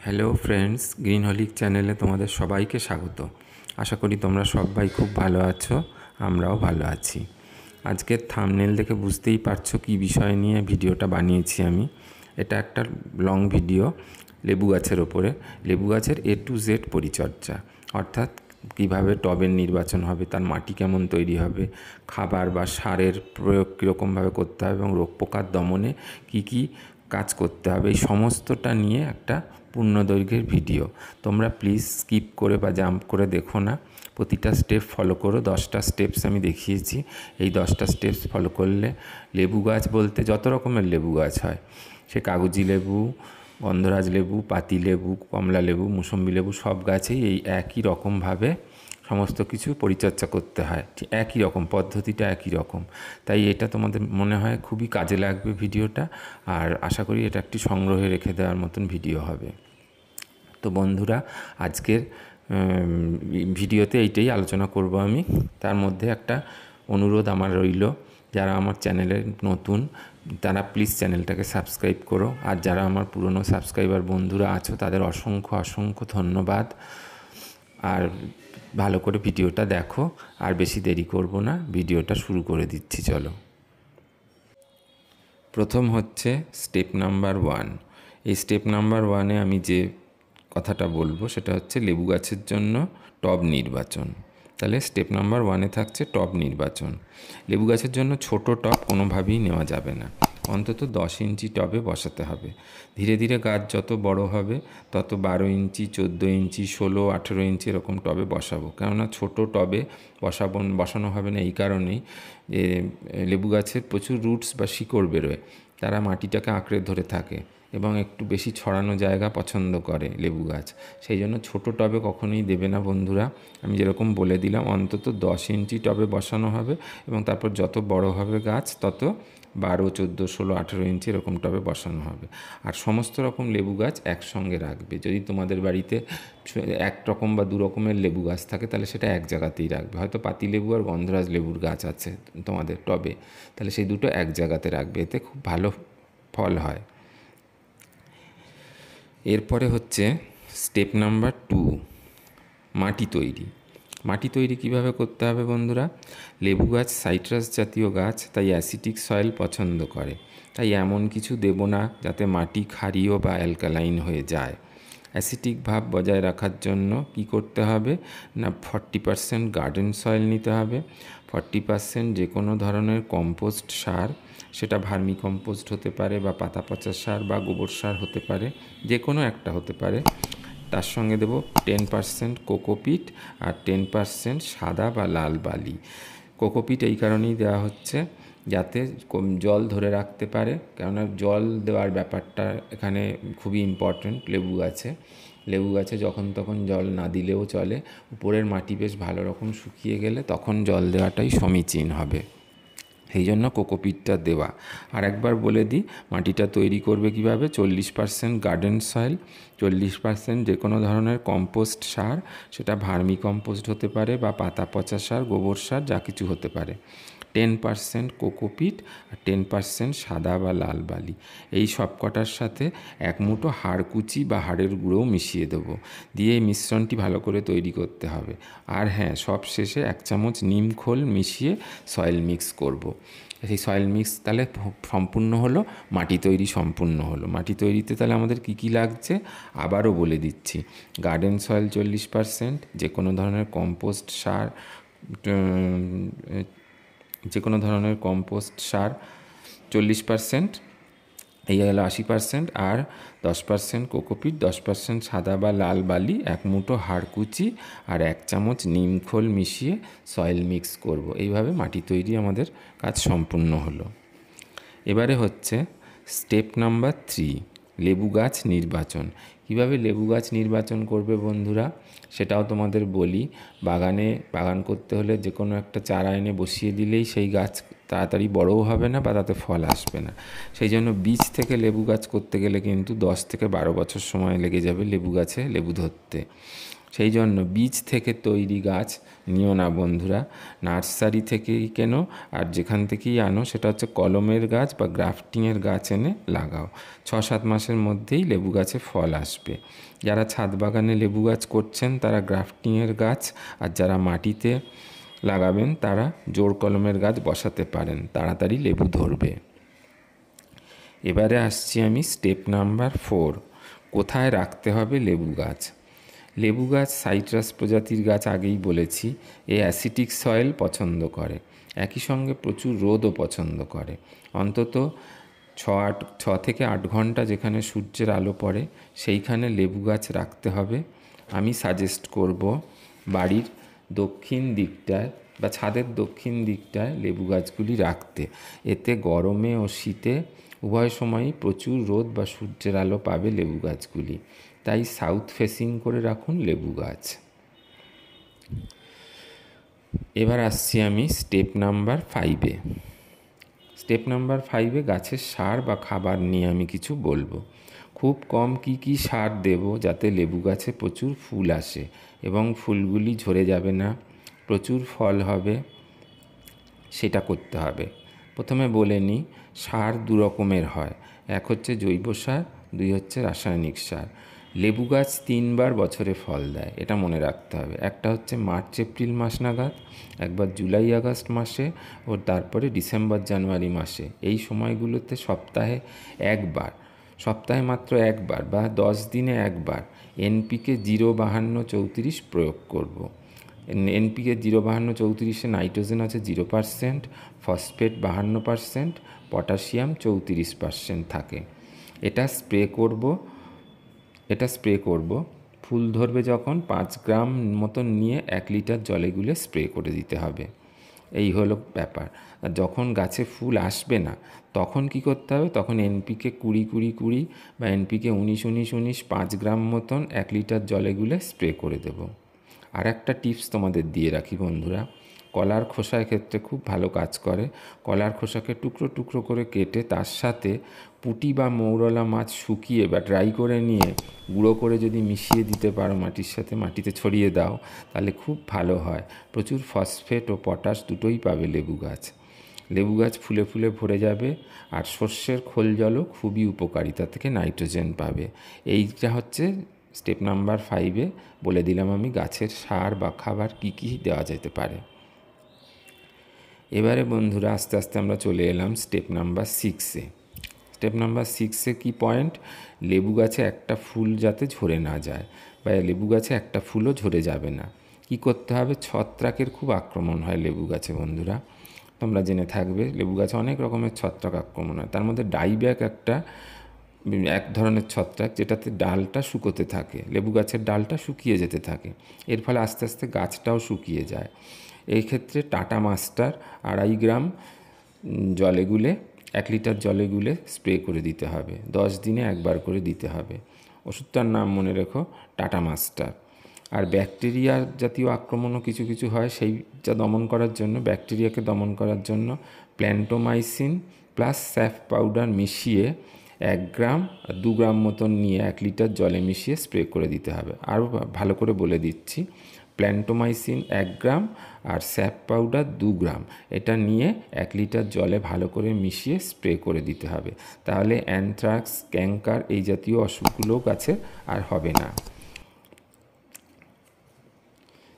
Hello friends, green হলিক চ্যানেলে তোমাদের সবাইকে স্বাগত। আশা করি তোমরা সবাই খুব ভালো আছো, আমরাও ভালো আছি। আজকের থাম্বনেল দেখে বুঝতেই পারছো কী বিষয় নিয়ে ভিডিওটা বানিয়েছি আমি। এটা একটা লং ভিডিও লেবু গাছের ওপরে, লেবু গাছের A to Z পরিচর্যা, অর্থাৎ কীভাবে টবের নির্বাচন হবে, তার মাটি কেমন তৈরি হবে, খাবার বা সারের প্রয়োগ কীরকমভাবে করতে হবে এবং রোগ পোকার দমনে কী কী কাজ করতে হবে, এই সমস্তটা নিয়ে একটা পূর্ণদৈর্ঘ্যের ভিডিও। তোমরা প্লিজ স্কিপ করে বা জাম্প করে দেখো না, প্রতিটা স্টেপ ফলো করো। 10টা স্টেপস আমি দেখিয়েছি, এই 10টা স্টেপস ফলো করলে লেবু গাছ বলতে যত রকমের লেবু গাছ হয়, সে কাগজি লেবু, গন্ধরাজ লেবু, পাতি লেবু, কমলা লেবু, মুসম্বি লেবু, সব গাছেই এই একই রকমভাবে সমস্ত কিছু পরিচর্যা করতে হয়, একই রকম পদ্ধতিটা, একই রকম। তাই এটা তোমাদের মনে হয় খুবই কাজে লাগবে ভিডিওটা, আর আশা করি এটা একটি সংগ্রহে রেখে দেওয়ার মতন ভিডিও হবে। তো বন্ধুরা, আজকের ভিডিওতে এইটাই আলোচনা করব আমি। তার মধ্যে একটা অনুরোধ আমার রইল, যারা আমার চ্যানেলে নতুন তারা প্লিজ চ্যানেলটাকে সাবস্ক্রাইব করো, আর যারা আমার পুরনো সাবস্ক্রাইবার বন্ধুরা আছো তাদের অসংখ্য অসংখ্য ধন্যবাদ। আর ভালো করে ভিডিওটা দেখো, আর বেশি দেরি করব না, ভিডিওটা শুরু করে দিচ্ছি, চলো। প্রথম হচ্ছে স্টেপ নাম্বার 1। এই স্টেপ নাম্বার 1-এ আমি যে কথাটা বলবো সেটা হচ্ছে লেবু গাছের জন্য টব নির্বাচন। তাহলে স্টেপ নাম্বার 1-এ থাকছে টব নির্বাচন। লেবু গাছের জন্য ছোট টব কোনোভাবেই নেওয়া যাবে না, অন্তত 10 ইঞ্চি টবে বসাতে হবে। ধীরে ধীরে গাছ যত বড় হবে তত 12 ইঞ্চি, 14 ইঞ্চি, 16, 18 ইঞ্চি এরকম টবে বসাবো। কেননা ছোট টবে বসানো হবে না এই কারণেই যে লেবু গাছের প্রচুর রুটস বা শিকড় বেরোয়, তারা মাটিটাকে আঁকড়ে ধরে থাকে এবং একটু বেশি ছড়ানো জায়গা পছন্দ করে লেবু গাছ। সেই জন্য ছোটো টবে কখনোই দেবে না বন্ধুরা। আমি যেরকম বলে দিলাম, অন্তত 10 ইঞ্চি টবে বসানো হবে এবং তারপর যত বড় হবে গাছ তত 12, 14, 16, 18 ইঞ্চি এরকম টবে বসানো হবে। আর সমস্ত রকম লেবু গাছ একসঙ্গে রাখবে। যদি তোমাদের বাড়িতে এক রকম বা দু রকমের লেবু গাছ থাকে তাহলে সেটা এক জায়গাতেই রাখবে। হয়তো পাতি লেবু আর গন্ধরাজ লেবুর গাছ আছে তোমাদের টবে, তাহলে সেই দুটো এক জায়গাতে রাখবে, এতে খুব ভালো ফল হয়। এরপরে হচ্ছে স্টেপ নাম্বার 2, মাটি তৈরি। মাটি তৈরি কিভাবে করতে হবে বন্ধুরা? লেবু গাছ সাইট্রাস জাতীয় গাছ, তাই অ্যাসিটিক সয়েল পছন্দ করে। তাই এমন কিছু দেব না যাতে মাটি ক্ষারীয় বা অ্যালকালাইন হয়ে যায়। অ্যাসিটিক ভাব বজায় রাখার জন্য কি করতে হবে না, 40% গার্ডেন সয়েল নিতে হবে, 40% যে কোনো ধরনের কম্পোস্ট সার, সেটা ভার্মি কম্পোস্ট হতে পারে বা পাতা পচা সার বা গোবর সার হতে পারে, যে কোনো একটা হতে পারে। তার সঙ্গে দেব 10% কোকোপিট আর 10% সাদা বা লাল বালি। কোকোপিট এই কারণেই দেওয়া হচ্ছে যাতে জল ধরে রাখতে পারে, কেননা জল দেওয়ার ব্যাপারটা এখানে খুবই ইম্পর্ট্যান্ট। লেবু গাছে যখন তখন জল না দিলেও চলে, উপরের মাটি বেশ ভালো রকম শুকিয়ে গেলে তখন জল দেওয়াটাই সমীচীন হবে, সেই জন্য কোকোপিটটা দেওয়া। আর একবার বলে দিই মাটিটা তৈরি করবে কিভাবে। 40% গার্ডেন সয়েল, 40% যে কোনো ধরনের কম্পোস্ট সার, সেটা ভার্মি কম্পোস্ট হতে পারে বা পাতা পচা সার, গোবর সার, যা কিছু হতে পারে, 10% কোকোপিট আর 10% সাদা বা লাল বালি। এই সব কটার সাথে এক মুঠো হাড়কুচি বা হাড়ের গুঁড়োও মিশিয়ে দেবো, দিয়ে এই মিশ্রণটি ভালো করে তৈরি করতে হবে। আর হ্যাঁ, সব শেষে 1 চামচ নিম খোল মিশিয়ে সয়েল মিক্স করব। সেই সয়েল মিক্স তাহলে সম্পূর্ণ হলো, মাটি তৈরি সম্পূর্ণ হলো। মাটি তৈরিতে তাহলে আমাদের কী কী লাগছে আবারও বলে দিচ্ছি। গার্ডেন সয়েল 40%, যে কোনো ধরনের কম্পোস্ট সার, যে কোনো ধরনের কম্পোস্ট সার 40%, এই হলো 80%, আর 10% কোকোপিট, 10% সাদা বা লাল বালি, এক মুঠো হাড়কুচি আর 1 চামচ নিম খোল মিশিয়ে সয়েল মিক্স করব। এইভাবে মাটি তৈরি আমাদের কাজ সম্পূর্ণ হলো। এবারে হচ্ছে স্টেপ নাম্বার 3, লেবু গাছ নির্বাচন। কিভাবে লেবু গাছ নির্বাচন করবে বন্ধুরা সেটাও তোমাদের বলি। বাগান করতে হলে যে কোনো একটা চারা এনে বসিয়ে দিলেই সেই গাছ তাড়াতাড়ি বড়ও হবে না বা তাতে ফল আসবে না। সেই জন্য বীজ থেকে লেবু গাছ করতে গেলে কিন্তু 10 থেকে 12 বছর সময় লেগে যাবে লেবু গাছে লেবু ধরতে। সেই জন্য বীজ থেকে তৈরি গাছ নিও না বন্ধুরা, নার্সারি থেকেই কেনো, আর যেখান থেকেই আনো সেটা হচ্ছে কলমের গাছ বা গ্রাফটিংয়ের গাছ এনে লাগাও। 6-7 মাসের মধ্যেই লেবু গাছে ফল আসবে। যারা ছাদ বাগানে লেবু গাছ করছেন তারা গ্রাফটিংয়ের গাছ, আর যারা মাটিতে লাগাবেন তারা জোড় কলমের গাছ বসাতে পারেন, তাড়াতাড়ি লেবু ধরবে। এবারে আসছি আমি স্টেপ নাম্বার 4, কোথায় রাখতে হবে লেবু গাছ। লেবু গাছ সাইট্রাস প্রজাতির গাছ, আগেই বলেছি, এ অ্যাসিটিক সয়েল পছন্দ করে, একই সঙ্গে প্রচুর রোদও পছন্দ করে। অন্তত 6 থেকে 8 ঘন্টা যেখানে সূর্যের আলো পড়ে সেইখানে লেবু গাছ রাখতে হবে। আমি সাজেস্ট করব বাড়ির দক্ষিণ দিকটায় বা ছাদের দক্ষিণ দিকটায় লেবু গাছগুলি রাখতে। এতে গরমে ও শীতে উভয় সময়ই প্রচুর রোদ বা সূর্যের আলো পাবে লেবু গাছগুলি, তাই সাউথ ফেসিং করে রাখুন লেবু গাছ। এবার আসছি আমি স্টেপ নাম্বার 5-এ। স্টেপ নাম্বার 5-এ গাছের সার বা খাবার নিয়ে আমি কিছু বলবো। খুব কম কি সার দেব যাতে লেবু গাছে প্রচুর ফুল আসে এবং ফুলগুলি ঝরে যাবে না, প্রচুর ফল হবে, সেটা করতে হবে। প্রথমে বলে নিই, সার 2 রকমের হয়, এক হচ্ছে জৈব সার, 2 হচ্ছে রাসায়নিক সার। লেবু গাছ 3 বার বছরে ফল দেয়, এটা মনে রাখতে হবে। একটা হচ্ছে মার্চ এপ্রিল মাস নাগাদ, একবার জুলাই আগস্ট মাসে, ও তারপরে ডিসেম্বর জানুয়ারি মাসে। এই সময়গুলোতে সপ্তাহে মাত্র একবার বা 10 দিনে একবার NPK 0-52-34 প্রয়োগ করব। NPK 0-52-34-এ নাইট্রোজেন আছে 0%, ফসফেট 52%, পটাশিয়াম 34% থাকে। এটা স্প্রে করব। ফুল ধরবে যখন 5 গ্রাম মতন নিয়ে 1 লিটার জলে গুলে স্প্রে করে দিতে হবে। এই হলো ব্যাপার। আর যখন গাছে ফুল আসবে না তখন কি করতে হবে, তখন NPK 20-20-20 বা NPK 19-19-19 5 গ্রাম মতন 1 লিটার জলে গুলে স্প্রে করে দেব। আর একটা টিপস তোমাদের দিয়ে রাখি বন্ধুরা, কলার খোসার ক্ষেত্রে খুব ভালো কাজ করে। কলার খোসাকে টুকরো টুকরো করে কেটে তার সাথে পুঁটি বা মৌরলা মাছ শুকিয়ে বা ড্রাই করে নিয়ে গুঁড়ো করে যদি মিশিয়ে দিতে পারো মাটির সাথে, মাটিতে ছড়িয়ে দাও, তাহলে খুব ভালো হয়। প্রচুর ফসফেট ও পটাশ দুটোই পাবে লেবু গাছ। লেবু গাছ ফুলে ফুলে ভরে যাবে। আর সর্ষের খোল জলও খুবই উপকারিতা থেকে নাইট্রোজেন পাবে। এইটা হচ্ছে স্টেপ নাম্বার 5-এ বলে দিলাম আমি গাছের সার বা খাবার কি দেওয়া যেতে পারে। এবারে বন্ধুরা আস্তে আস্তে আমরা চলে এলাম স্টেপ নাম্বার 6-এ। স্টেপ নাম্বার 6-এ কী পয়েন্ট, লেবু গাছে একটা ফুল যাতে ঝরে না যায়, বা লেবু গাছে একটা ফুলও ঝরে যাবে না। কি করতে হবে, ছত্রাকের খুব আক্রমণ হয় লেবু গাছে বন্ধুরা, তোমরা জেনে থাকবে। লেবু গাছে অনেক রকমের ছত্রাক আক্রমণ হয়, তার মধ্যে ডাইব্যাক এক ধরনের ছত্রাক, যেটাতে ডালটা শুকোতে থাকে, লেবু গাছের ডালটা শুকিয়ে যেতে থাকে। এর ফলে আস্তে আস্তে গাছটাও শুকিয়ে যায়। এই ক্ষেত্রে টাটা মাস্টার 2.5 গ্রাম জলে গুলে 1 লিটার জলে গুলে স্প্রে করে দিতে হবে। 10 দিনে একবার করে দিতে হবে। ওষুধটার নাম মনে রেখো, টাটা মাস্টার। আর ব্যাকটেরিয়া জাতীয় আক্রমণও কিছু হয়, সেইটা দমন করার জন্য, ব্যাকটেরিয়াকে দমন করার জন্য প্ল্যান্টোমাইসিন প্লাস স্যাফ পাউডার মিশিয়ে 1 গ্রাম 2 গ্রাম মতন নিয়ে 1 লিটার জলে মিশিয়ে স্প্রে করে দিতে হবে। আরও ভালো করে বলে দিচ্ছি, প্ল্যান্টোমাইসিন 1 গ্রাম আর স্যাপ পাউডার 2 গ্রাম, এটা নিয়ে 1 লিটার জলে ভালো করে মিশিয়ে স্প্রে করে দিতে হবে। তাহলে অ্যানথ্রাক্স, ক্যাঙ্কার এই জাতীয় অসুখগুলো গাছে আর হবে না।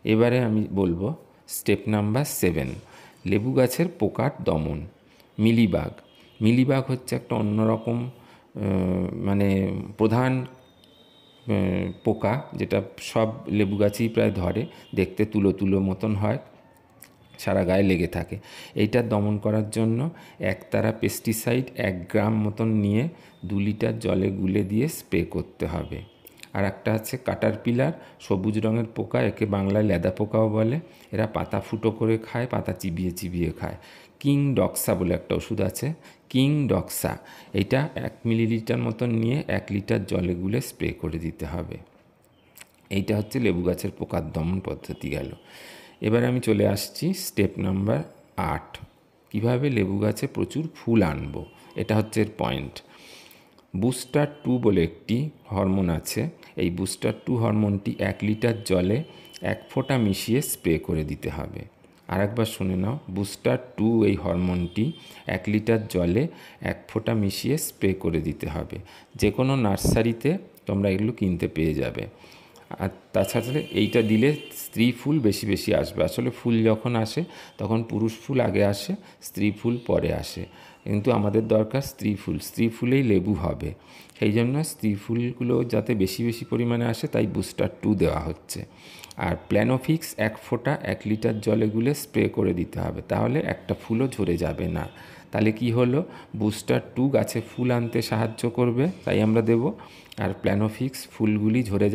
এবারে আমি বলবো স্টেপ নাম্বার 7, লেবু গাছের পোকার দমন। মিলিবাগ হচ্ছে একটা অন্যরকম মানে প্রধান পোকা, যেটা সব লেবু গাছেই প্রায় ধরে, দেখতে তুলো মতন হয়, সারা গায়ে লেগে থাকে। এইটা দমন করার জন্য একতারা পেস্টিসাইড 1 গ্রাম মতন নিয়ে 2 লিটার জলে গুলে দিয়ে স্প্রে করতে হবে। আর একটা আছে কাটারপিলার, সবুজ রঙের পোকা, একে বাংলায় লেদা পোকাও বলে। এরা পাতা ফুটো করে খায়, পাতা চিবিয়ে খায়। কিং ডক্সা বলে একটা ওষুধ আছে, কিং ডক্সা, এইটা 1 মিলিলিটার মতন নিয়ে 1 লিটার জলে গুলে স্প্রে করে দিতে হবে। এইটা হচ্ছে লেবু গাছের পোকার দমন পদ্ধতি গেল। এবার আমি চলে আসছি স্টেপ নাম্বার 8, কীভাবে লেবু গাছে প্রচুর ফুল আনবো। এটা হচ্ছে এর পয়েন্ট। বুস্টার 2 বলে একটি হরমোন আছে, এই বুস্টার 2 হরমোনটি 1 লিটার জলে 1 ফোঁটা মিশিয়ে স্প্রে করে দিতে হবে। আরেকবার শুনে নাও, বুস্টার 2 এই হরমোনটি 1 লিটার জলে 1 ফোঁটা মিশিয়ে স্প্রে করে দিতে হবে। যে কোনো নার্সারিতে তোমরা এগুলো কিনতে পেয়ে যাবে। আর তাছাড়া এইটা দিলে স্ত্রী ফুল বেশি বেশি আসবে। আসলে ফুল যখন আসে তখন পুরুষ ফুল আগে আসে, স্ত্রী ফুল পরে আসে, কিন্তু আমাদের দরকার স্ত্রী ফুলেই লেবু হবে। সেই জন্য স্ত্রী ফুলগুলো যাতে বেশি বেশি পরিমাণে আসে তাই বুস্টার 2 দেওয়া হচ্ছে। আর প্ল্যানোফিক্স 1 ফোঁটা 1 লিটার জলে গুলে স্প্রে করে দিতে হবে, তাহলে একটা ফুলও ঝরে যাবে না। তাহলে কি হলো, বুস্টার 2 গাছে ফুল আনতে সাহায্য করবে তাই আমরা দেব, আর প্ল্যানোফিক্স ফুলগুলি ঝরে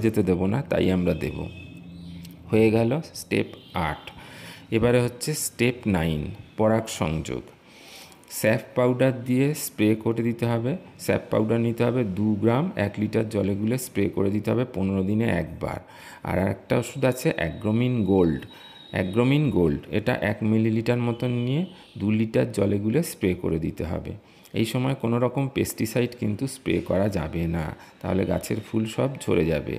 যেতে দেবো না তাই আমরা দেব। হয়ে গেল স্টেপ 8। এবারে হচ্ছে স্টেপ 9, পরাগ সংযোগ। স্যাফ পাউডার দিয়ে স্প্রে করে দিতে হবে। স্যাফ পাউডার নিতে হবে 2 গ্রাম, 1 লিটার জলে গুলে স্প্রে করে দিতে হবে 15 দিনে একবার। আর একটা ওষুধ আছে অ্যাগ্রোমিন গোল্ড, এটা 1 মিলিলিটার মতন নিয়ে 2 লিটার জলে গুলে স্প্রে করে দিতে হবে। এই সময় কোনো রকম পেস্টিসাইড কিন্তু স্প্রে করা যাবে না, তাহলে গাছের ফুল সব ঝরে যাবে।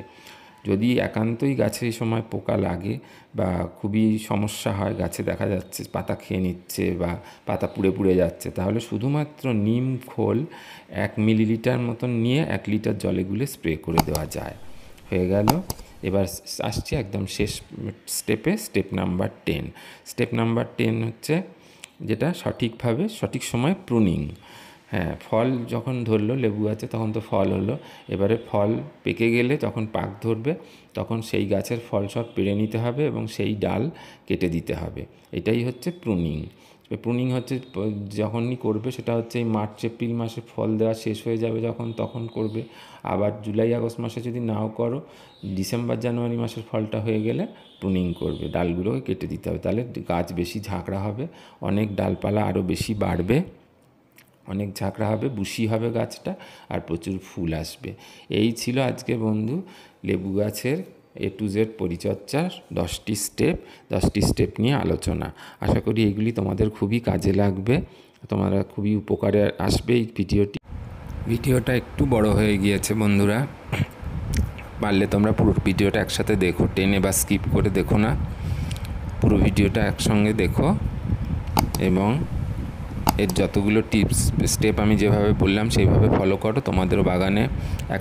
যদি একান্তই গাছে এই সময় পোকা লাগে বা খুবই সমস্যা হয়, গাছে দেখা যাচ্ছে পাতা খেয়ে নিচ্ছে বা পাতা পুড়ে পুড়ে যাচ্ছে, তাহলে শুধুমাত্র নিম খোল 1 মিলিলিটার মতন নিয়ে 1 লিটার জলে গুলে স্প্রে করে দেওয়া যায়। হয়ে গেল। এবার আসছি একদম শেষ স্টেপে, স্টেপ নাম্বার 10। স্টেপ নাম্বার 10 হচ্ছে যেটা সঠিক সময় প্রুনিং। হ্যাঁ, ফল যখন ধরলো লেবু গাছে তখন তো ফল হলো, এবারে ফল পেকে গেলে যখন পাক ধরবে তখন সেই গাছের ফল সব পেড়ে নিতে হবে এবং সেই ডাল কেটে দিতে হবে। এটাই হচ্ছে প্রুনিং। প্রুনিং হচ্ছে যখনই করবে সেটা হচ্ছে এই মার্চ এপ্রিল মাসে ফল দেওয়া শেষ হয়ে যাবে যখন, তখন করবে। আবার জুলাই আগস্ট মাসে যদি নাও করো, ডিসেম্বর জানুয়ারি মাসের ফলটা হয়ে গেলে প্রুনিং করবে, ডালগুলোকে কেটে দিতে হবে। তাহলে গাছ বেশি ঝাঁকড়া হবে, অনেক ডালপালা আরও বেশি বাড়বে, অনেক ঝাঁকড়া হবে, বুশি হবে গাছটা, আর প্রচুর ফুল আসবে। এই ছিল আজকে বন্ধু লেবু গাছের A to Z পরিচর্যার 10টি স্টেপ নিয়ে আলোচনা। আশা করি এগুলি তোমাদের খুবই কাজে লাগবে, তোমরা খুবই উপকারে আসবে এই ভিডিওটা একটু বড় হয়ে গিয়েছে বন্ধুরা, পারলে তোমরা পুরো ভিডিওটা একসাথে দেখো, টেনে বা স্কিপ করে দেখো না, পুরো ভিডিওটা একসঙ্গে দেখো এবং এর যতগুলো স্টেপ আমি যেভাবে বললাম সেইভাবে ফলো করো। তোমাদের বাগানে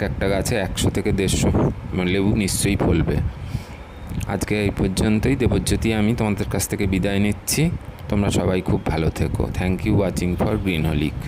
একটা গাছে 100 থেকে 150 লেবু নিশ্চয়ই ফলবে। আজকে এই পর্যন্তই। দেবজ্যোতি আমি তোমাদের কাছ থেকে বিদায় নিচ্ছি। তোমরা সবাই খুব ভালো থেকো। Thank you watching for গ্রিনহলিক।